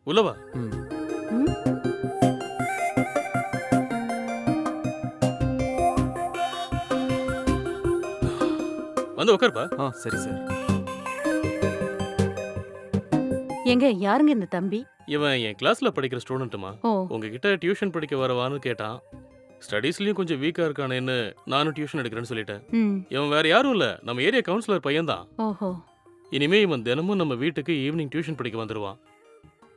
உள்ளவா. ம். ம்? வந்து உட்காருப்பா. சரி சார். எங்க யாருங்க இந்த தம்பி? இவன் என் கிளாஸ்ல படிக்கிற ஸ்டூடெண்ட்டுமா. ஓ. உங்ககிட்ட டியூஷன் படிக்க வரவான்னு கேட்டான். ஸ்டடீஸ்லயும் கொஞ்சம் வீக்கா இருக்கானேன்னு நானும் டியூஷன் எடுக்கிறேன்னு சொல்லிட்டேன். ம். இவன் வேற யாரும் இல்ல, நம்ம ஏரியா கவுன்சிலர் பையன்தான். ஓஹோ. இனிமே இவன் தினமும் நம்ம வீட்டுக்கு ஈவினிங் டியூஷன் படிக்க வந்துருவான்.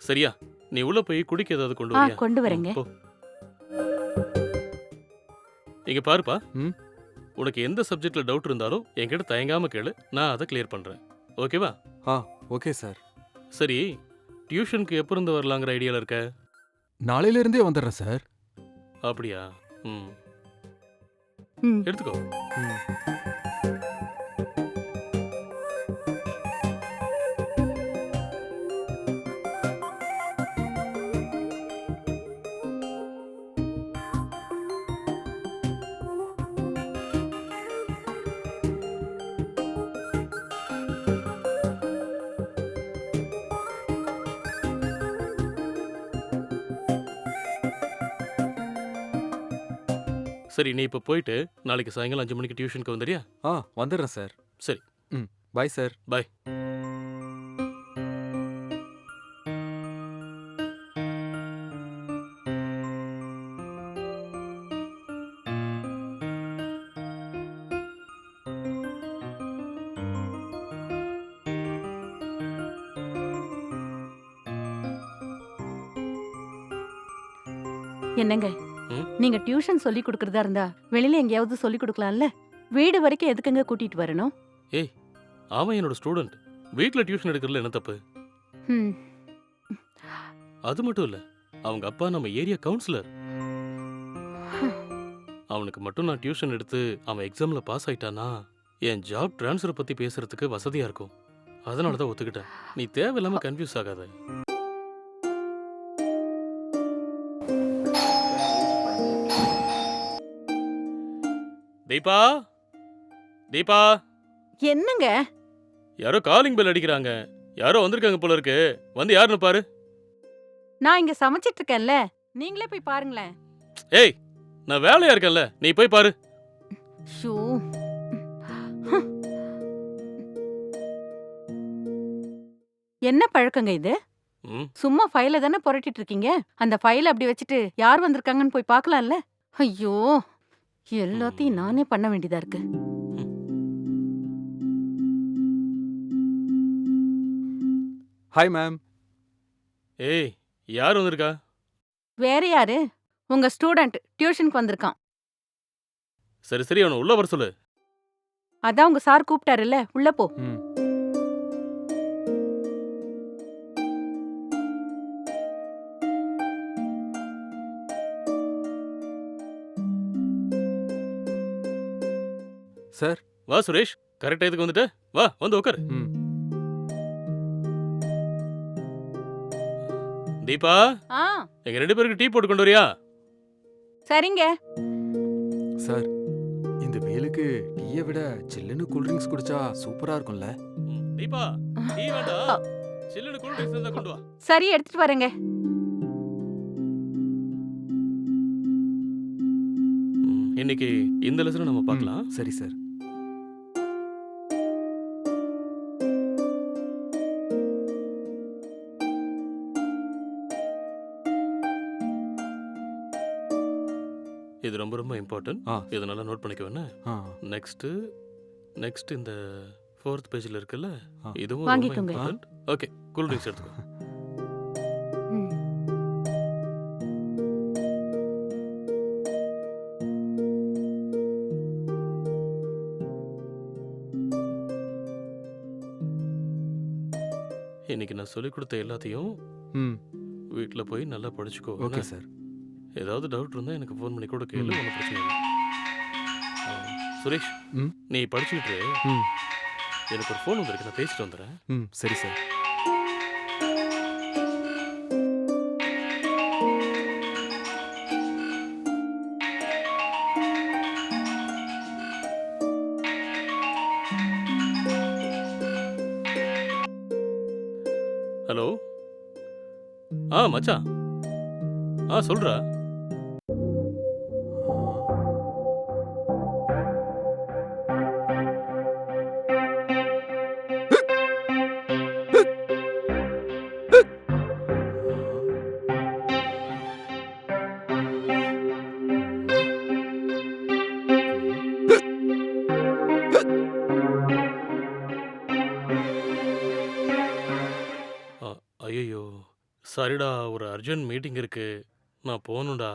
சரியா? நீ உள்ள போய் குடிக்க ஏதாவது கொண்டு வரியா? கொண்டு வரேங்க. போ. இங்க பாருப்பா. ம். உனக்கு எந்த சப்ஜெக்ட்ல டவுட் இருந்தாலும் என்கிட்ட தயங்காம கேளு, நான் அதை கிளியர் பண்றேன். ஓகேவா? Okay sir. சரி, டியூஷனுக்கு எப்போ இருந்து வரலாங்கிற ஐடியால இருக்க? நாளையில இருந்தே வந்துடுறேன் சார். அப்படியா? ம். ம். எடுத்துக்கோ. ம். சரி, நீ இப்போ போயிட்டு நாளைக்கு சாயங்காலம் 5 மணிக்கு டியூஷனுக்கு வந்துறியா? வந்துடுறேன் சார். சரி. Bye sir. பாய். என்னங்க ம்? நீங்க டியூஷன் சொல்லி கொடுக்கறதா இருந்தா வெளியில எங்கேயாவது சொல்லி கொடுக்கலாம்ல? வீடு வரைக்கும் எதுக்குங்க கூட்டிட்டு வரணும்? அவன் என்னோட ஸ்டூடெண்ட். வீட்டில் டியூஷன் எடுக்கிறதுல என்ன தப்பு? ம். அது மட்டும் இல்ல, அவங்க அப்பா நம்ம ஏரியா கவுன்சிலர். அவனுக்கு மட்டும் நான் டியூஷன் எடுத்து அவன் எக்ஸாம்ல பாஸ் ஆயிட்டானா என் ஜாப் ட்ரான்ஸ்ஃபர் பத்தி பேசுறதுக்கு வசதியா இருக்கும். அதனால தான் ஒத்துக்கிட்டேன். நீ தேவையில்லாம கன்ஃபியூஸ் ஆகாத. தீபா, தீபா, என்னங்க? யாரோ காலிங் பெல் அடிக்கிறாங்க. யாரோ வந்திருக்காங்க போல இருக்கு. வந்து யாருன்னு பாரு. நான் இங்க சமைச்சிட்டு இருக்கேன்ல, நீங்களே போய் பாருங்களேன். ஏய், நான் வேலையா இருக்கேன்ல, நீ போய் பாரு. ஷோ. என்ன பழக்கங்க இது? ம், சும்மா ஃபைல தானே புரட்டிட்டு இருக்கீங்க. அந்த ஃபைல அப்படி வச்சுட்டு யார் வந்திருக்காங்கன்னு போய் பார்க்கலாம்ல? ஐயோ, எல்லாத்தையும் நானே பண்ண வேண்டியதா இருக்கு. Hi ma'am. ஏய், யார் வந்திருக்கா? வேற யாரு? உங்க ஸ்டூடண்ட் டியூஷனுக்கு வந்திருக்கான். சரி சரி, அவனை உள்ள வர சொல்லு. அதான் உங்க சார் கூப்பிட்டாருல்ல, உள்ள போ. ம். சார். வா சுரேஷ், கரெக்டா இதுக்கு வந்துட்ட. வா, வந்து உட்காரு. ம். தீபா, ஆ, எங்க 2 பேருக்கு டீ போட்டு கொண்டு வரியா? சரிங்க. சார், இந்த வெயிலுக்கு டீயை விட சில்லுன்னு கூல் ட்ரிங்க்ஸ் குடிச்சா சூப்பரா இருக்கும்ல? தீபா, டீ வேண்டாம். சில்லுன்னு கூல் ட்ரிங்க்ஸ் இருந்தா கொண்டு வா. சரி, எடுத்துட்டு வரேங்க. இன்னைக்கு இந்த லெசனை நம்ம பார்க்கலாம். சரி சார். இது ரொம்ப ரொம்ப இம்பார்ட்டன்ட். இதை நல்லா நோட் பண்ணிக்க வேணா. நெக்ஸ்ட் நெக்ஸ்ட் இந்த 4th பேஜ்ல இருக்குல்ல, இதுவும் ரொம்ப வாங்கிக்கோங்க. இம்பார்ட்டன்ட். ஓகே, கூல் ட்ரிங்க்ஸ் எடுத்துக்கோ. ம். இன்னைக்கு நான் சொல்லிக் கொடுத்த எல்லாத்தையும் ம். வீட்டில் போய் நல்லா படிச்சுக்கோ. Okay sir. ஏதாவது டவுட் இருந்தால் எனக்கு ஃபோன் பண்ணி கூட கேளு, ஒன்றும் பிரச்சனை இல்லை. சுரேஷ், ம். நீ படிச்சுக்கிட்டு ம். எனக்கு ஒரு ஃபோன் வந்திருக்கு, நான் பேசிட்டு வந்துடுறேன். சரி சார். ஹலோ. மச்சான். சொல்றா. ஐயோ, சரிடா, ஒரு அர்ஜென்ட் மீட்டிங் இருக்கு, நான் போகணும்டா.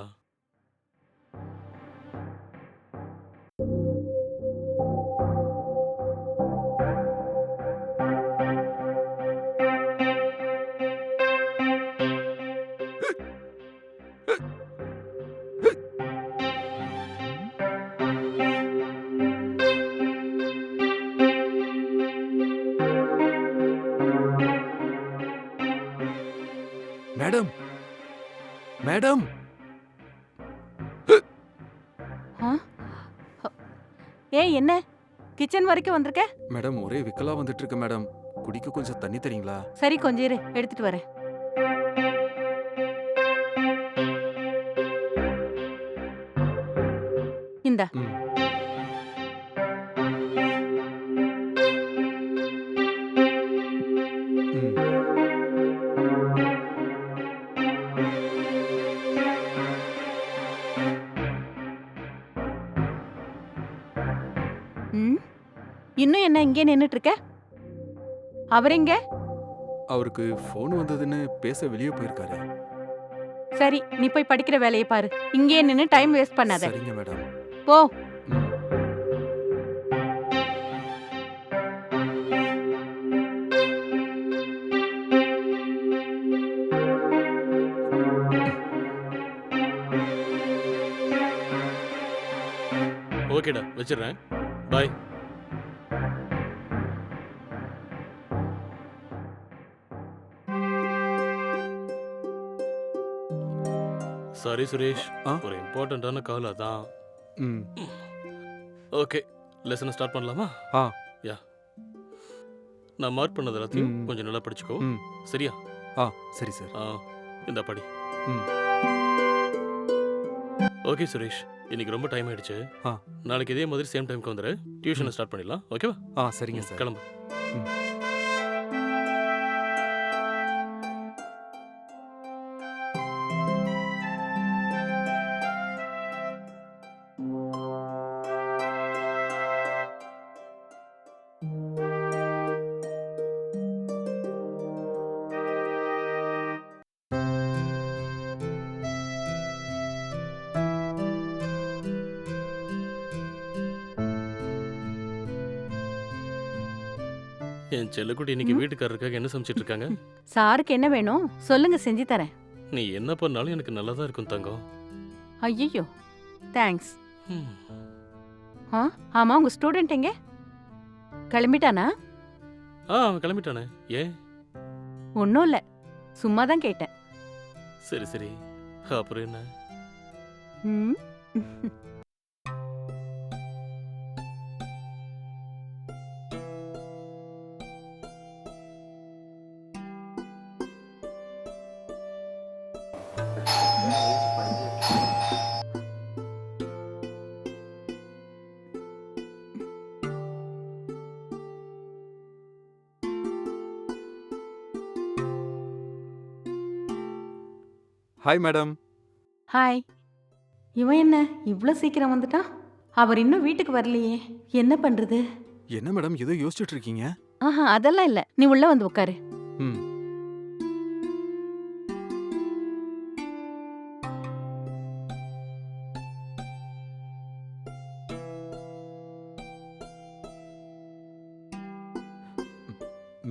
மேடம் மேடம் ஆ? ஏய் என்ன கிச்சன் வரைக்கும் வந்திருக்க? மேடம் ஒரே விக்கலா வந்துட்டு இருக்கு மேடம். குடிக்க கொஞ்சம் தண்ணி தரீங்களா? சரி கொஞ்சம் இரு, எடுத்துட்டு வரேன். இந்தா. ம். ம். ம்? இன்னும் என்ன இங்கே நின்னுட்டு இருக்க? அவர் எங்க? அவருக்கு ஃபோன் வந்ததுன்னு பேச வெளியே போயிருக்காரு. சரி நீ போய் படிக்கிற வேலையை பாரு. இங்கே நின்னு டைம் வேஸ்ட் பண்ணாத. சரிங்க மேடம். போ. ம். ஓகேடா, வச்சிடுறேன். பாய். சாரி சுரேஷ், ஆ? ஒரு இம்பார்ட்டண்ட்டான கால் அதான். ம். ஓகே, லெசனை ஸ்டார்ட் பண்ணலாமா? ஆ. யா, நான் மார்க் பண்ணது எல்லாத்தையும் ம். கொஞ்சம் நல்லா படிச்சுக்கோ. ம். சரியா? சரி சார். இந்த படி. ம். ஓகே சுரேஷ், இன்னைக்கு ரொம்ப டைம் ஆயிடுச்சு. ஆ. நாளைக்கு இதே மாதிரி சேம் டைம்க்கு வந்துரு. டியூஷனை ஸ்டார்ட் பண்ணிடலாம். ஓகேவா? சரிங்க சார். கிளம்பு. ம். என் செல்லக்குட்டி இன்னைக்கு வீட்டுக்காரருக்காக என்ன சமைச்சிட்டு இருக்காங்க? சாருக்கு என்ன வேணும் சொல்லுங்க, செஞ்சு தரேன். நீ என்ன பண்ணாலும் எனக்கு நல்லா தான் இருக்கும் தங்கம். ஐயோ தேங்க்ஸ். ம். ஆமா உங்க ஸ்டூடெண்ட் எங்க? கிளம்பிட்டானா? அவன் கிளம்பிட்டானே. ஏன்? ஒன்றும் இல்லை, சும்மா தான் கேட்டேன். சரி சரி, அப்புறம் என்ன? ம். Hi madam. ஹாய். இவன் என்ன இவ்வளோ சீக்கிரம் வந்துட்டான்? அவர் இன்னும் வீட்டுக்கு வரலையே, என்ன பண்றது? என்ன மேடம் ஏதோ யோசிச்சுட்டு இருக்கீங்க? அதெல்லாம் இல்லை, நீ உள்ள வந்து உட்காரு. ம்.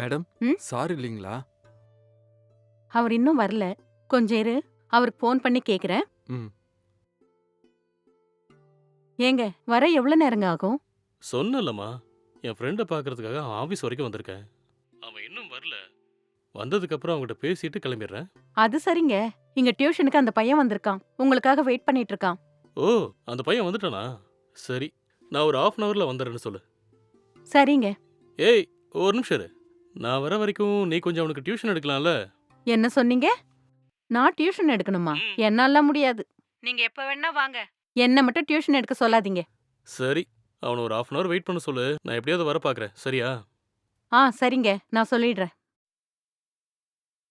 மேடம் ம்? சார் இல்லைங்களா? அவர் இன்னும் வரல, கொஞ்சம் இரு, அவருக்கு ஃபோன் பண்ணி கேட்குறேன். ம். ஏங்க வர எவ்வளோ நேரங்க ஆகும்? சொன்னலம்மா, என் ஃப்ரெண்டை பார்க்கறதுக்காக அவன் ஆஃபீஸ் வரைக்கும் வந்திருக்கேன். அவன் இன்னும் வரல. வந்ததுக்கப்புறம் அவங்ககிட்ட பேசிட்டு கிளம்பிடுறேன். அது சரிங்க, இங்க டியூஷனுக்கு அந்த பையன் வந்திருக்கான், உங்களுக்காக வெயிட் பண்ணிட்டு இருக்கான். ஓ, அந்த பையன் வந்துட்டானா? சரி, நான் ஒரு 1/2 hourல வந்துடுறேன்னு சொல்லு. சரிங்க. ஏய், ஒரு நிமிஷம் இரு. நான் வர வரைக்கும் நீ கொஞ்சம் அவனுக்கு டியூஷன் எடுக்கலாம்ல? என்ன சொன்னீங்க? நான் டியூஷன் எடுக்கணுமா? என்னாலாம் முடியாது. நீங்க எப்ப வேணா வாங்க. என்ன மட்டும் டியூஷன் எடுக்க சொல்லாதீங்க. சரி, அவன ஒரு 1/2 அன் ஹவர் வெயிட் பண்ண சொல்லு. நான் எப்படியாவது வர பார்க்குறேன். சரியா? சரிங்க. நான் சொல்லிடுறேன்.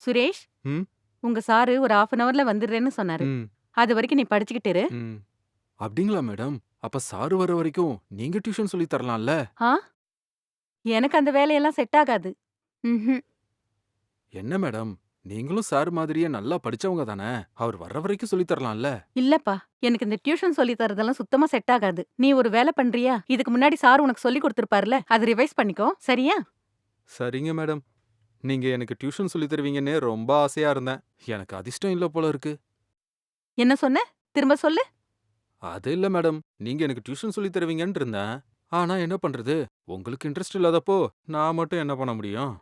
சுரேஷ், ம் உங்க சாரு ஒரு 1/2 அன் ஹவர்ல வந்துடுறேன்னு சொன்னாரு. ம் அது வரைக்கும் நீ படிச்சுக்கிட்டு இரு. ம் அப்படிங்களா மேடம்? அப்ப சாரு வர வரைக்கும் நீங்க டியூஷன் சொல்லி தரலாம்ல? ஆ? எனக்கு அந்த வேலையெல்லாம் செட் ஆகாது. ம்ஹும். என்ன மேடம்? நீங்களும் சார் மாதிரியே நல்லா படிச்சவங்க தானே? அவர் வர்ற வரைக்கும் சொல்லி தரலாம்ல? இல்லப்பா, எனக்கு இந்த டியூஷன் சொல்லி தரதெல்லாம் சுத்தமா செட் ஆகாது. நீ ஒரு வேலை பண்றியா? இதுக்கு முன்னாடி சார் உனக்கு சொல்லி கொடுத்திருப்பார்ல, அது ரிவைஸ் பண்ணிக்கோ. சரியா? சரிங்க மேடம். நீங்க எனக்கு டியூஷன் சொல்லி தருவீங்கன்னு ரொம்ப ஆசையா இருந்தேன். எனக்கு அதிர்ஷ்டம் இல்ல போல இருக்கு. என்ன சொன்ன? திரும்ப சொல்லு. அது இல்ல மேடம். நீங்க எனக்கு டியூஷன் சொல்லி தருவீங்கன்னு இருந்தேன். ஆனா என்ன பண்றது? உங்களுக்கு இன்ட்ரெஸ்ட் இல்லாதப்போ நான் மட்டும் என்ன பண்ண முடியும்?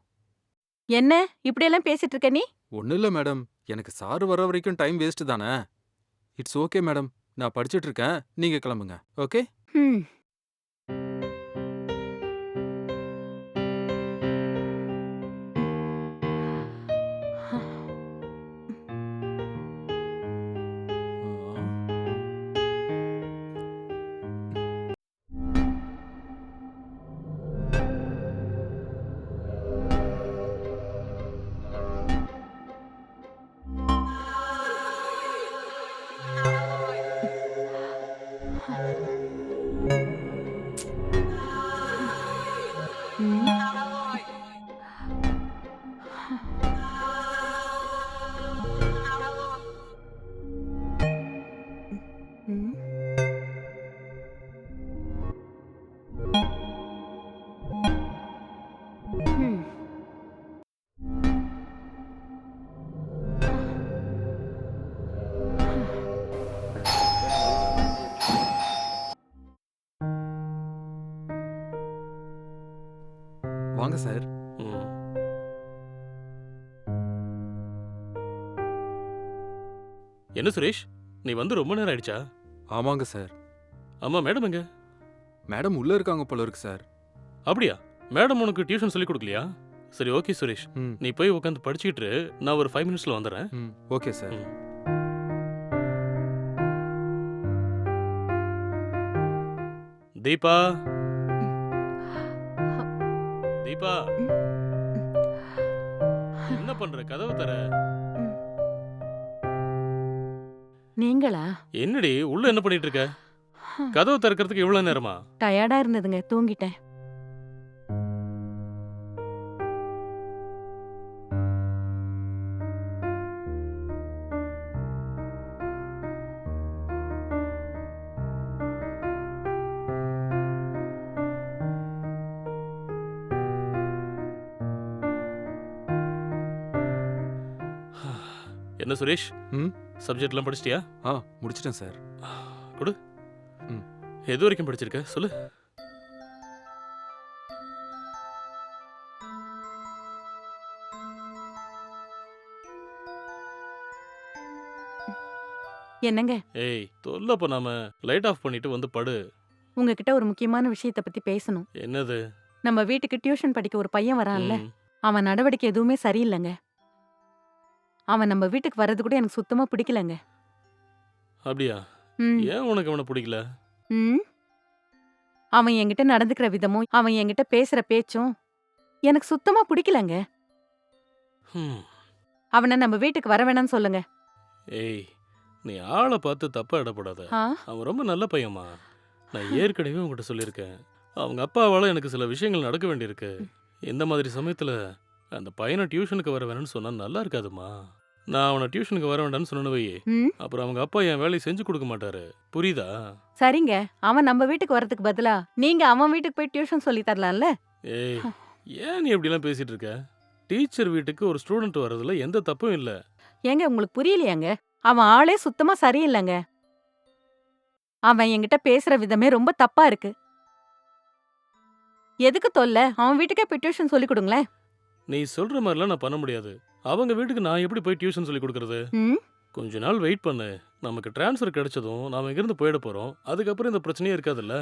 என்ன இப்படியெல்லாம் பேசிட்டு இருக்க நீ? ஒண்ணும் இல்ல மேடம். எனக்கு சார் வர வரைக்கும் டைம் வேஸ்ட் தானே. It's okay madam. நான் படிச்சிட்டு இருக்கேன். நீங்க கிளம்புங்க. ஓகே? ம். ம். ம். வாங்க சார். ம். என்ன சுரேஷ்? நீ வந்து ரொம்ப நேரம் ஆயிடுச்சா? ஆமாங்க சார். ஆமா, மேடம் எங்க? மேடம் உள்ள இருக்காங்க போல இருக்கு சார். அப்படியா? மேடம் உனக்கு டியூஷன் சொல்லி கொடுக்கலையா? சரி, ஓகே சுரேஷ். ம் நீ போய் உட்காந்து படிச்சுக்கிட்டு இரு. நான் ஒரு 5 மினிட்ஸ்ல வந்துடுறேன். ம் ஓகே சார். ம். தீபா, தீபா, என்ன பண்ற? கதவு தர. நீங்களா? என்னடி உள்ள என்ன பண்ணிட்டு இருக்க? கதவு திறக்கிறதுக்கு இவ்வளவு நேரமா? டயர்டா இருந்ததுங்க, தூங்கிட்டேன். என்ன சுரேஷ்? ம் சப்ஜெக்ட்லாம் படிச்சிட்டியா? முடிச்சிட்டேன் சார். கொடு. ம். எது வரைக்கும் படிச்சிருக்க? சொல்லு. என்னங்க, ஏய், தொல்லை பண்ணாம லைட் ஆஃப் பண்ணிட்டு வந்து படு. உங்ககிட்ட ஒரு முக்கியமான விஷயத்த பத்தி பேசணும். என்னது? நம்ம வீட்டுக்கு டியூஷன் படிக்க ஒரு பையன் வரான்ல, ம். அவன் நடவடிக்கை எதுவுமே சரியில்லைங்க. அவன் நம்ம வீட்டுக்கு வர்றது கூட எனக்கு சுத்தமா பிடிக்கலங்க. அப்படியா? ம். ஏன் உனக்கு அவனை பிடிக்கல? ம். அவன் என்கிட்ட நடந்துக்கிற விதமும், அவன் என்கிட்ட பேசுற பேச்சும் எனக்கு சுத்தமா பிடிக்கலங்க. ஹம். அவன நம்ம வீட்டுக்கு வர வேணாம்னு சொல்லுங்க. ஏய், நீ ஆளை பார்த்து தப்பா இடப்படாத. ஆ? அவன் ரொம்ப நல்ல பையன்மா. நான் ஏற்கனவே உங்ககிட்ட சொல்லியிருக்கேன். அவங்க அப்பாவால எனக்கு சில விஷயங்கள் நடக்க வேண்டியிருக்கு. இந்த மாதிரி சமயத்துல அந்த பையனை டியூஷனுக்கு வர வேணும்னு சொன்னா நல்லா இருக்காதுமா. நான் அவனை டியூஷனுக்கு வர வேண்டாம்னு சொன்னேன்னு வை, ம். அப்புறம் அவங்க அப்பா என் வேலையை செஞ்சு கொடுக்க மாட்டாரு. புரியுதா? சரிங்க. அவன் நம்ம வீட்டுக்கு வரதுக்கு பதிலா நீங்க அவன் வீட்டுக்கு போய் டியூஷன் சொல்லி தரலாம்ல? ஏய், ஏன் நீ இப்படிலாம் பேசிட்டு இருக்க? டீச்சர் வீட்டுக்கு ஒரு ஸ்டூடெண்ட் வர்றதுல எந்த தப்பும் இல்ல. ஏங்க உங்களுக்கு புரியலையாங்க? அவன் ஆளே சுத்தமா சரியில்லைங்க. அவன் என்கிட்ட பேசுற விதமே ரொம்ப தப்பா இருக்கு. எதுக்கு தொல்லை? அவன் வீட்டுக்கே போய் டியூஷன் சொல்லி கொடுங்களேன். நீ சொல்ற மாதிரிலாம் நான் பண்ண முடியாது. அவங்க வீட்டுக்கு நான் எப்படி போய் டியூஷன் சொல்லி கொடுக்கறது? ம். கொஞ்ச நாள் வெயிட் பண்ணு. நமக்கு ட்ரான்ஸ்ஃபர் கிடைச்சதும் நாம இங்கிருந்து போயிட போறோம். அதுக்கப்புறம் இந்த பிரச்சனையே இருக்காதுல்ல.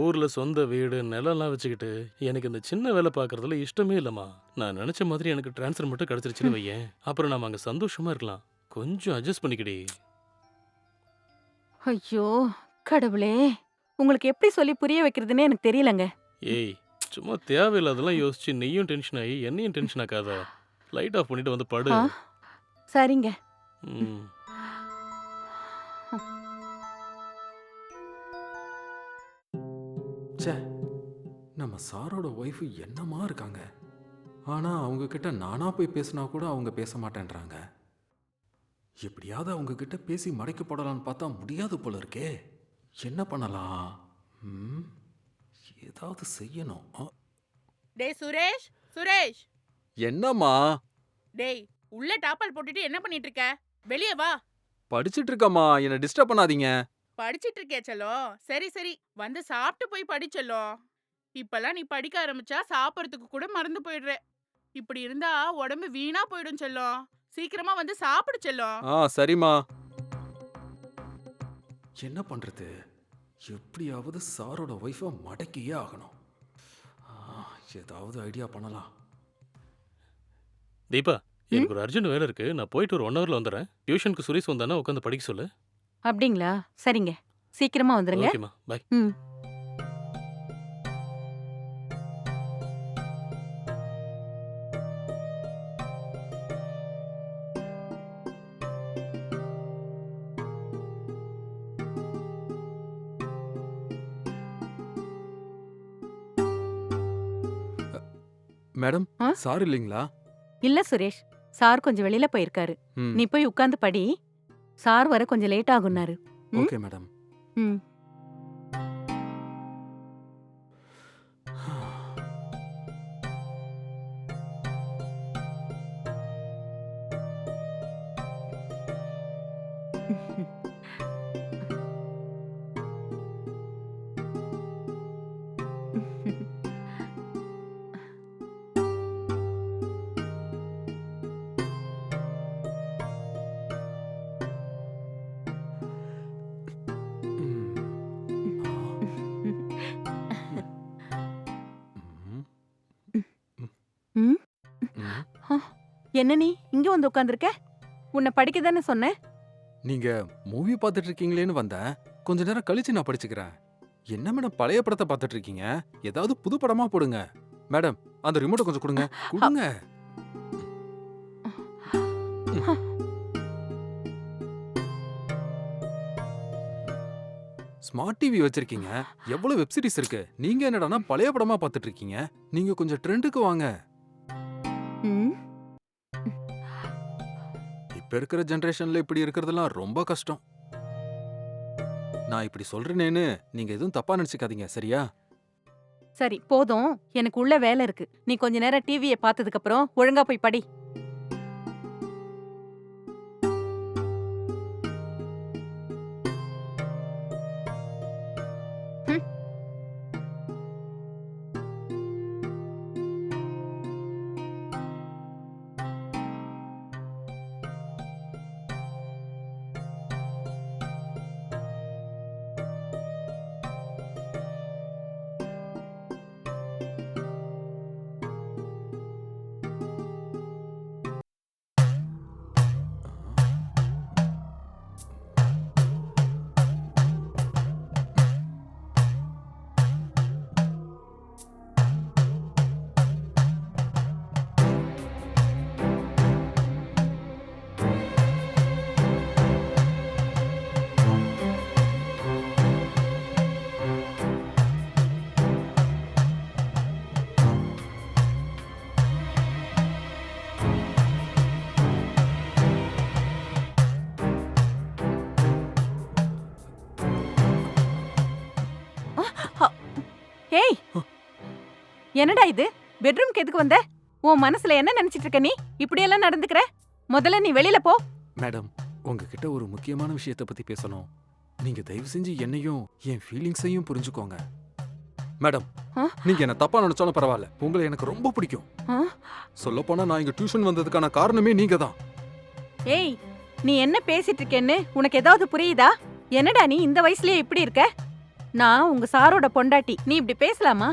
ஊர்ல சொந்த வீடு நிலம்லாம் வச்சுக்கிட்டு எனக்கு இந்த சின்ன வேலை பார்க்கறதுல இஷ்டமே இல்லம்மா. நான் நினைச்ச மாதிரி எனக்கு ட்ரான்ஸ்ஃபர் மட்டும் கிடைச்சிருச்சுன்னு வையேன், அப்புறம் நாம அங்க சந்தோஷமா இருக்கலாம். கொஞ்சம் அட்ஜஸ்ட் பண்ணிக்கடி. ஐயோ கடவுளே, உங்களுக்கு எப்படி சொல்லி புரிய வைக்கிறதுனே எனக்கு தெரியலங்க. ஏய், சும்மா தேவையில்லாதெல்லாம் யோசிச்சு நீயும் டென்ஷன் ஆகி என்னையும் டென்ஷன் ஆக்காத. லைட் ஆஃப் பண்ணிட்டு வந்து படு. ஆ, சரிங்க. ம். ச்சே, நம்ம சாரோட ஒய்ஃபு என்னமா இருக்காங்க. ஆனா அவங்க கிட்ட நானா போய் பேசினா கூட அவங்க பேச மாட்டேன்றாங்க. எப்படியாவது அவங்க கிட்ட பேசி மடைக்கு போடலான்னு பார்த்தா முடியாது போல இருக்கே. என்ன பண்ணலாம்? ம், ஏதாவது செய்யணும். டேய் சுரேஷ், சுரேஷ். என்னம்மா? டேய், உள்ள டாப்பால் போட்டுட்டு என்ன பண்ணிட்டு இருக்க? வெளியே வா. படிச்சிட்டு இருக்கம்மா, என்ன டிஸ்டர்ப் பண்ணாதீங்க. படிச்சிட்டு இருக்கே செல்லம். சரி சரி, வந்து சாப்பிட்டு போய் படி செல்லம். இப்பெல்லாம் நீ படிக்க ஆரம்பிச்சா சாப்பிடறதுக்கு கூட மறந்து போயிடுற. இப்படி இருந்தா உடம்பு வீணா போயிடும் செல்லம். சீக்கிரமா வந்து சாப்பிடு செல்லம். சரிம்மா. என்ன பண்றது? எப்படியாவது சாரோட ஒய்ஃபை மடக்கியே ஆகணும். ஏதாவது ஐடியா பண்ணலாம். தீபா, எனக்கு ஒரு அர்ஜென்ட் வேலை இருக்கு. நான் போயிட்டு ஒரு 1 ஹவர்ல வந்துடுறேன். டியூஷனுக்கு சுரேஷ் வந்தானா உட்காந்து படிக்க சொல்லு. அப்படிங்களா? சரிங்க, சீக்கிரமா வந்துருங்க. ஓகேம்மா, பாய். ம். மேடம், ஆ? சார் இல்லைங்களா? இல்ல சுரேஷ், சார் கொஞ்சம் வெளியில போயிருக்காரு. ம், நீ போய் உட்கார்ந்து படி. சார் வர கொஞ்சம் லேட் ஆகுனாரு. ம்? Okay madam. ம். ம், ம்? ம். ஆ, என்ன நீ இங்க வந்து உட்கார்ந்திருக்க? உன்னை படிக்க தானே சொன்னேன். நீங்க மூவி பார்த்துட்டு இருக்கீங்களேன்னு வந்தேன். கொஞ்ச நேரம் கழிச்சு நான் படிச்சுக்கிறேன். என்ன மேடம் பழைய படத்தை பார்த்துட்டு இருக்கீங்க? ஏதாவது புது படமா போடுங்க. மேடம், அந்த ரிமோட்டை கொஞ்சம் கொடுங்க. கொடுங்க. ஸ்மார்ட் டிவி வச்சிருக்கீங்க. எவ்வளவு வெப் சீரிஸ் இருக்கு. நீங்க என்னடான்னா பழைய படமா பார்த்துட்டு இருக்கீங்க. நீங்க கொஞ்சம் ட்ரெண்டுக்கு வாங்க. ம். இப்ப இருக்கிற ஜெனரேஷன்ல இப்படி இருக்கிறதெல்லாம் ரொம்ப கஷ்டம். நான் இப்படி சொல்றேனேன்னு நீங்க எதுவும் தப்பா நினைச்சுக்காதீங்க, சரியா? சரி போதும், எனக்கு உள்ள வேலை இருக்கு. நீ கொஞ்ச நேரம் டிவியை பார்த்ததுக்கு அப்புறம் ஒழுங்கா போய் படி. ம். ஏய், என்னடா இது? பெட்ரூம்க்கு எதுக்கு வந்த? உன் மனசுல என்ன நினைச்சிட்டு இருக்க நீ? இப்படியெல்லாம் நடந்துக்கிற? முதல்ல நீ வெளியில போ. மேடம், உங்ககிட்ட ஒரு முக்கியமான விஷயத்தை பத்தி பேசணும். நீங்க தயவு செஞ்சு என்னையும் என் ஃபீலிங்ஸையும் புரிஞ்சுக்கோங்க. மேடம், ஆ? நீங்க என்ன தப்பா நினைச்சாலும் பரவாயில்ல. உங்களை எனக்கு ரொம்ப பிடிக்கும். ஆ? சொல்லப்போனா நான் இங்க டியூஷன் வந்ததுக்கான காரணமே நீங்க தான். ஏய், நீ என்ன பேசிட்டு இருக்கேன்னு உனக்கு ஏதாவது புரியுதா? என்னடா நீ இந்த வயசுலயே இப்படி இருக்க? நான் உங்க சாரோட பொண்டாட்டி. நீ இப்படி பேசலாமா?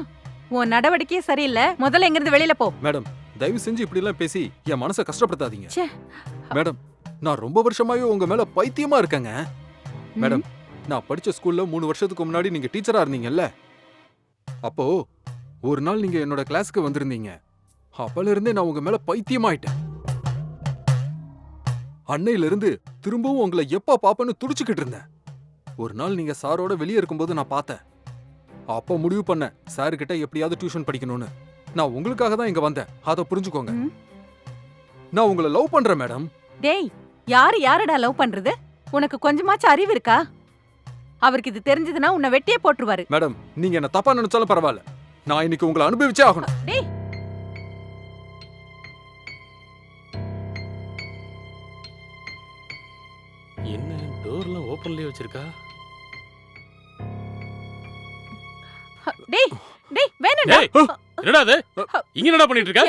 உன் நடவடிக்கையே சரியில்லை. முதல்ல எங்கிருந்து வெளியில போ. மேடம், தயவு செஞ்சு இப்படி எல்லாம் பேசி என் மனசை கஷ்டப்படுத்தாதீங்க. ச்சே. மேடம், நான் ரொம்ப வருஷமாவே உங்க மேல பைத்தியமா இருக்கேங்க. மேடம், நான் படிச்ச ஸ்கூல்ல 3 வருஷத்துக்கு முன்னாடி நீங்க டீச்சரா இருந்தீங்கல்ல, அப்போ ஒரு நாள் நீங்க என்னோட கிளாஸ்க்கு வந்திருந்தீங்க. அப்பல இருந்தே நான் உங்க மேல பைத்தியமாயிட்டேன். அன்னையில இருந்து திரும்பவும் உங்களை எப்ப பாப்பேன்னு துடிச்சுக்கிட்டு இருந்தேன். ஒரு நாள் நீங்க சாரோட வெளியே இருக்கும்போது நான் பார்த்தேன். அப்ப முடிவு பண்ணேன் சார் கிட்ட எப்படியாவது டியூஷன் படிக்கணும்னு. நான் உங்களுக்காக தான் இங்க வந்தேன், அதை புரிஞ்சுக்கோங்க. ம். நான் உங்களை லவ் பண்றேன் மேடம். டேய், யாரடா லவ் பண்றது? உனக்கு கொஞ்சமாச்சும் அறிவு இருக்கா? அவருக்கு இது தெரிஞ்சதுன்னா உன்னை வெட்டியே போட்டுருவாரு. மேடம், நீங்க என்ன தப்பா நினைச்சாலும் பரவாயில்ல, நான் இன்னைக்கு உங்களை அனுபவிச்சே ஆகணும். டேய், என்ன டோர்லாம் ஓப்பன்லயே வச்சிருக்கா? டேய், டேய், வேணாம்டா. டேய், என்னடா அது? இங்க என்னடா பண்ணிட்டு இருக்க?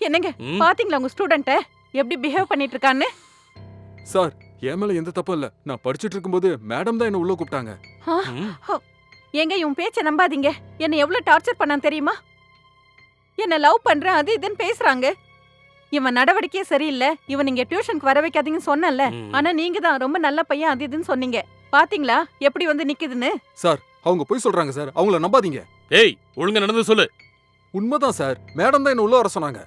என்னங்க ம், பாத்தீங்களா உங்க ஸ்டூடெண்ட்ட எப்படி பிஹேவ் பண்ணிட்டு இருக்கான்னு? சார், என் மேல எந்த தப்பும் இல்ல. நான் படிச்சிட்டு இருக்கும்போது மேடம் தான் என்ன உள்ள கூப்பிட்டாங்க. ம். ஏங்க இவன் பேச்ச நம்பாதீங்க. என்ன எவ்வளவு டார்ச்சர் பண்ணான் தெரியுமா? என்ன லவ் பண்றேன் அது இதுன்னு பேசுறாங்க. இவன் நடவடிக்கையே சரியில்லை. இவன் நீங்க டியூஷனுக்கு வர வைக்காதீங்கன்னு சொன்னேன்ல. ம். ஆனா நீங்க தான் ரொம்ப நல்ல பையன் அது இதுன்னு சொன்னீங்க. பாத்தீங்களா எப்படி வந்து நிக்குதுன்னு? சார், அவங்க போய் சொல்றாங்க சார், அவங்கள நம்பாதீங்க. ஏய், ஒழுங்கா நடந்து சொல்லு. உண்மைதான் சார், மேடம் தான் என்ன உள்ள வர சொன்னாங்க.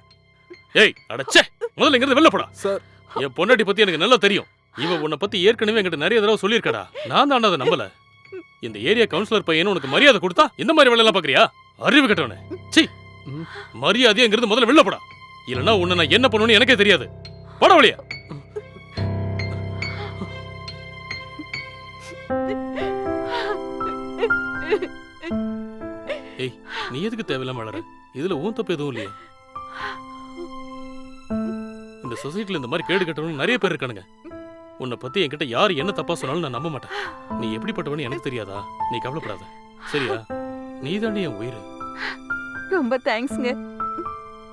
ஏய், அடச்சே, முதல்ல இங்கிருந்து வெளில போடா. சார், என் பொண்டாட்டி பத்தி எனக்கு நல்லா தெரியும். இவ உன்னை பத்தி ஏற்கனவே என்கிட்ட நிறைய தடவை சொல்லியிருக்கடா. நான் தான் அதை நம்பல. இந்த ஏரியா கவுன்சிலர் பையனும் உனக்கு மரியாதை கொடுத்தா இந்த மாதிரி வேலை எல்லாம் பாக்குறியா? அறிவு கட்டவனே. சீ, ம். மரியாதையா இங்கிருந்து முதல்ல வெளில போடா. இல்லனா உன்னை நான் என்ன பண்ணுவேன்னு எனக்கே தெரியாது. போடா வழியா. ஏய், நீ எதுக்கு தேவையில்லாம வளர? இதுல உன் தப்பு எதுவும் இல்லையே. இந்த சொசைட்டில இந்த மாதிரி கேடு கட்டவங்க நிறைய பேர் இருக்கானுங்க. உன்னை பத்தி என்கிட்ட யார் என்ன தப்பா சொன்னாலும் நான் நம்ப மாட்டேன். நீ எப்படிப்பட்டவன்னு எனக்கு தெரியாதா? நீ கவலைப்படாத, சரியா? நீ தாண்டி என் உயிர். ரொம்ப தேங்க்ஸ்ங்க.